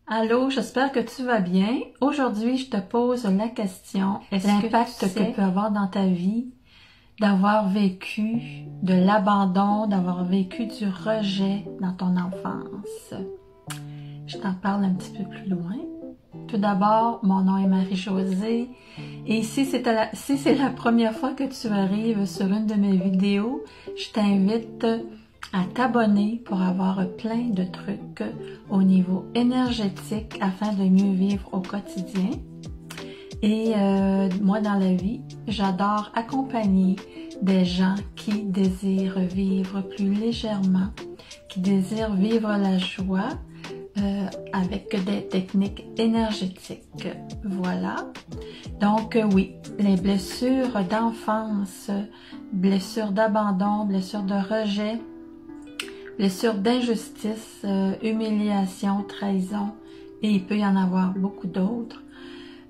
Allô, j'espère que tu vas bien. Aujourd'hui, je te pose la question, l'impact que peut avoir dans ta vie d'avoir vécu de l'abandon, d'avoir vécu du rejet dans ton enfance. Je t'en parle un petit peu plus loin. Tout d'abord, mon nom est Marie-Josée et si c'est la première fois que tu arrives sur une de mes vidéos, je t'invite à t'abonner pour avoir plein de trucs au niveau énergétique afin de mieux vivre au quotidien. Et moi, dans la vie, j'adore accompagner des gens qui désirent vivre plus légèrement, qui désirent vivre la joie avec des techniques énergétiques. Voilà. Donc oui, les blessures d'enfance, blessures d'abandon, blessures de rejet, blessures d'injustice, humiliation, trahison, et il peut y en avoir beaucoup d'autres.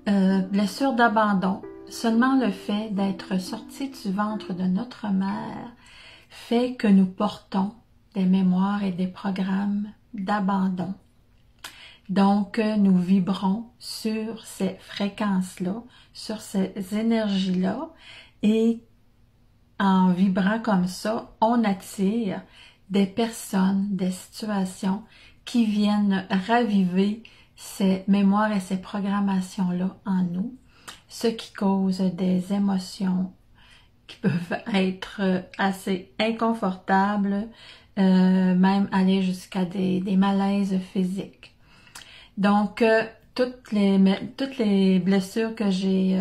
Blessures d'abandon, seulement le fait d'être sorti du ventre de notre mère fait que nous portons des mémoires et des programmes d'abandon. Donc, nous vibrons sur ces fréquences-là, sur ces énergies-là, et en vibrant comme ça, on attire des personnes, des situations qui viennent raviver ces mémoires et ces programmations-là en nous, ce qui cause des émotions qui peuvent être assez inconfortables, même aller jusqu'à des malaises physiques. Donc, toutes les blessures que j'ai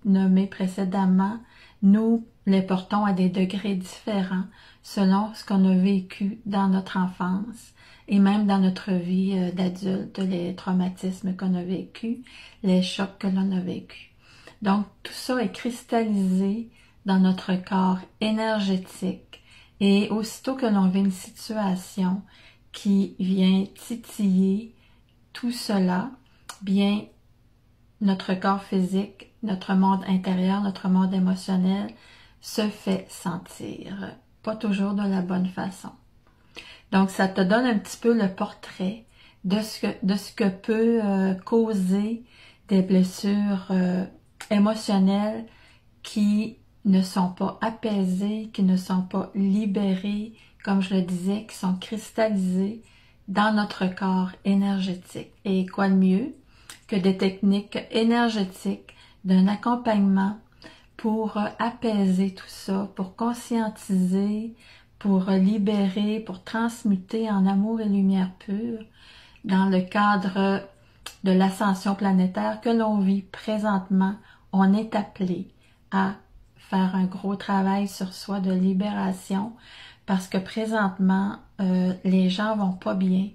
nommées précédemment, nous les portons à des degrés différents selon ce qu'on a vécu dans notre enfance et même dans notre vie d'adulte, les traumatismes qu'on a vécus, les chocs que l'on a vécus. Donc, tout ça est cristallisé dans notre corps énergétique et aussitôt que l'on vit une situation qui vient titiller tout cela, bien, notre corps physique, notre monde intérieur, notre monde émotionnel se fait sentir, pas toujours de la bonne façon. Donc, ça te donne un petit peu le portrait de ce que peut causer des blessures émotionnelles qui ne sont pas apaisées, qui ne sont pas libérées, comme je le disais, qui sont cristallisées dans notre corps énergétique. Et quoi de mieux que des techniques énergétiques, d'un accompagnement pour apaiser tout ça, pour conscientiser, pour libérer, pour transmuter en amour et lumière pure dans le cadre de l'ascension planétaire que l'on vit présentement. On est appelé à faire un gros travail sur soi de libération parce que présentement, les gens vont pas bien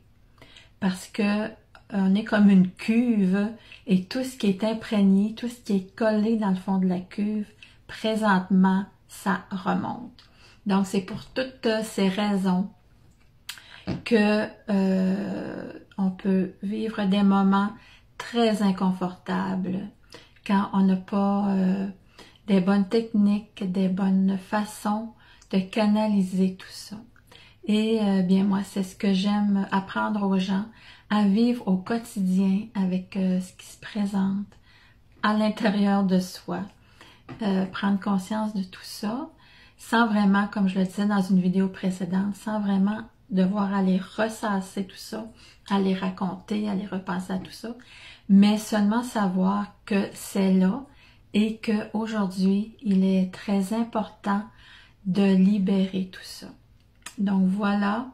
parce que on est comme une cuve et tout ce qui est imprégné, tout ce qui est collé dans le fond de la cuve, présentement, ça remonte. Donc, c'est pour toutes ces raisons que on peut vivre des moments très inconfortables quand on n'a pas des bonnes techniques, des bonnes façons de canaliser tout ça. Et bien moi, c'est ce que j'aime apprendre aux gens, à vivre au quotidien avec ce qui se présente à l'intérieur de soi. Prendre conscience de tout ça, sans vraiment, comme je le disais dans une vidéo précédente, sans vraiment devoir aller ressasser tout ça, aller raconter, aller repenser à tout ça, mais seulement savoir que c'est là et qu'aujourd'hui, il est très important de libérer tout ça. Donc voilà,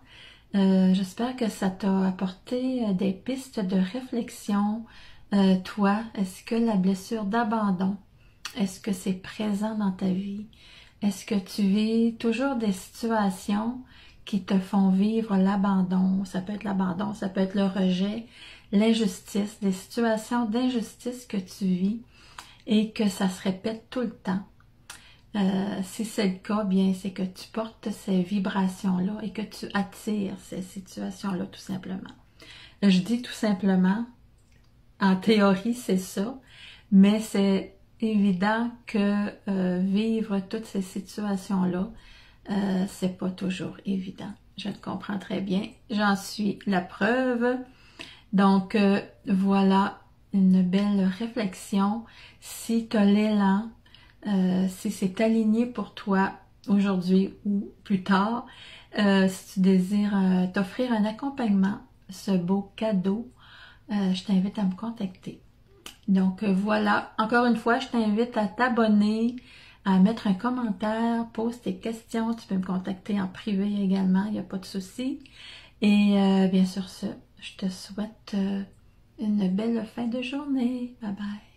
j'espère que ça t'a apporté des pistes de réflexion. Toi, est-ce que la blessure d'abandon, est-ce que c'est présent dans ta vie? Est-ce que tu vis toujours des situations qui te font vivre l'abandon? Ça peut être l'abandon, ça peut être le rejet, l'injustice, des situations d'injustice que tu vis et que ça se répète tout le temps. Si c'est le cas, bien c'est que tu portes ces vibrations-là et que tu attires ces situations-là tout simplement. Je dis tout simplement, en théorie c'est ça, mais c'est évident que vivre toutes ces situations-là, c'est pas toujours évident. Je le comprends très bien. J'en suis la preuve. Donc, voilà une belle réflexion. Si tu as l'élan, si c'est aligné pour toi aujourd'hui ou plus tard, si tu désires t'offrir un accompagnement, ce beau cadeau, je t'invite à me contacter. Donc voilà, encore une fois, je t'invite à t'abonner, à mettre un commentaire, pose tes questions, tu peux me contacter en privé également, il n'y a pas de souci. Et bien sur ce, je te souhaite une belle fin de journée. Bye bye.